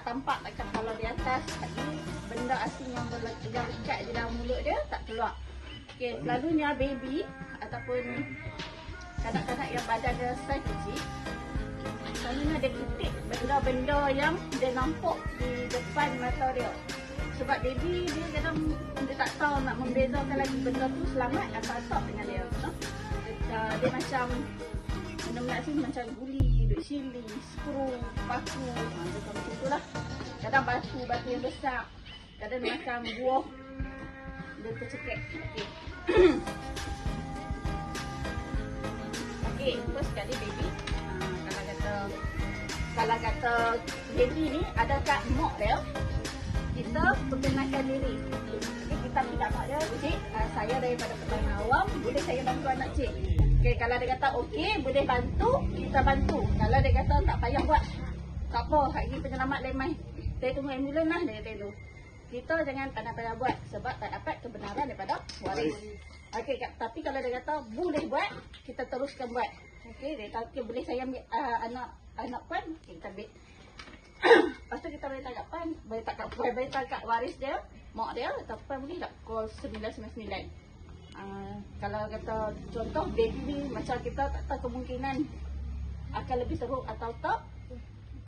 tampak dekat kalau di atas tadi benda asing yang berlekat di dalam mulut dia tak keluar. Okey, selalunya baby ataupun kanak-kanak yang badan dia saiz kecil, selalunya dia kutip benda-benda yang dia nampak di depan mata dia. Sebab baby dia kadang dia tak tahu nak membezakan lagi benda tu selamat atau tak dengan dia. No? Dia macam benda-benda asing macam guli, duk sili, skru, paku, macam itulah. Kadang batu yang besar, kadang macam buah dia tercekik. Okey. Okey, first sekali baby. Kalau kata baby ni ada kat mak dia, kita perkenalkan diri. Jadi kita tidak mak dia, cik, saya daripada petang awam, boleh saya bantu anak cik. Okey, kalau dia kata okey, boleh bantu, kita bantu. Kalau dia kata tak payah buat, tak apa, hari ni penyelamat lemai. Saya tunggu ambulan lah, dia kata tu. Kita jangan pandai-pandai buat sebab tak dapat kebenaran daripada waris. Okey, tapi kalau dia kata boleh buat, kita teruskan buat. Okey, dia kata boleh saya ambil anak puan, kita ambil. Lepas tu kita beritahu kat PAN, beritahu kat waris dia, mak dia, atau PAN boleh tak call 999. Kalau kata contoh baby ni macam kita tak tahu kemungkinan akan lebih teruk atau tak,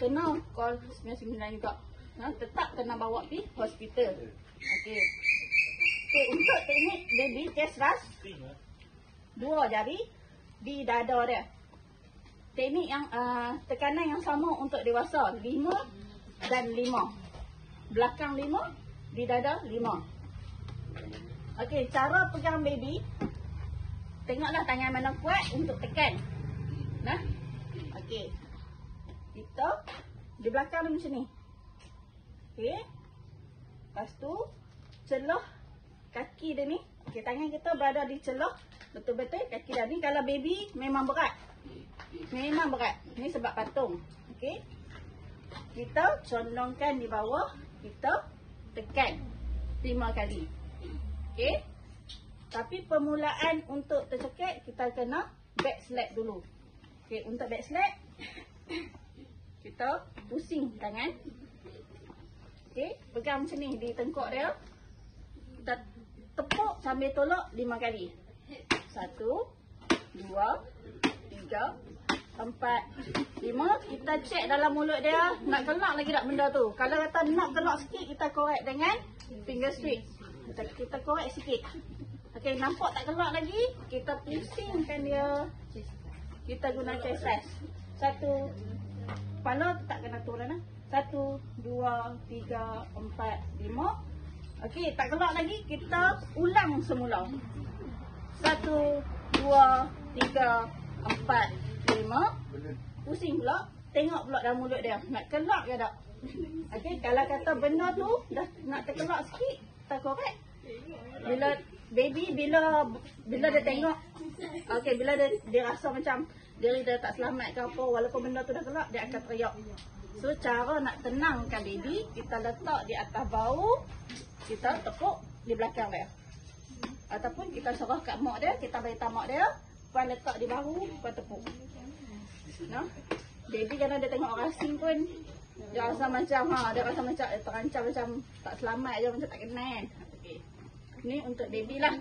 kena call 999 juga. Tetap kena bawa pergi hospital. Okey. Okey, untuk teknik baby chest thrust, 2 jari di dada dia. Teknik yang tekanan yang sama untuk dewasa, 5 dan 5. Belakang 5, di dada 5. Okey, cara pegang baby, tengoklah tangan mana kuat untuk tekan. Nah. Okey. Kita di belakang dia macam ni. Okey. Lepas tu celah kaki dia ni. Okey, tangan kita berada di celah betul-betul kaki dia ni. Kalau baby memang berat. Memang berat. Ni sebab patung. Okey. Kita condongkan di bawah, kita tekan 5 kali. Okey. Tapi permulaan untuk tercekik kita kena back slap dulu. Okey, untuk back slap kita pusing tangan. Okey, pegang macam ni di tengkuk dia. Kita tepuk sambil tolak 5 kali. 1 2 3 4 5. Kita cek dalam mulut dia nak kelak lagi tak benda tu. Kalau kata nak kelak sikit, kita korek dengan finger straight. Kita korek sikit. Okey, nampak tak kelak lagi, kita pusingkan dia. Kita guna chest thrust. 1, kepala tak kena turun. 1 2 3 4 5. Okey, tak kelak lagi, kita ulang semula. 1 2 3 4 5. Pusing pula, tengok pula dalam mulut dia, nak kelak ke tak. Okey, kalau kata benda tu dah nak terkelak sikit, kita korek. Bila baby bila dia tengok, okey, bila dia rasa macam diri dia tak selamat ke apa, walaupun benda tu dah kelak, dia akan teriak. So cara nak tenangkan baby, kita letak di atas bahu, kita tepuk di belakang dia. Ataupun kita serah kat mak dia, kita beritahu mak dia, puan letak di bahu, puan tepuk. No? Baby kadang dia tengok orang asing pun, dia rasa macam dia terancam macam tak selamat je, macam tak kenal kan. Okay. Ni untuk baby lah.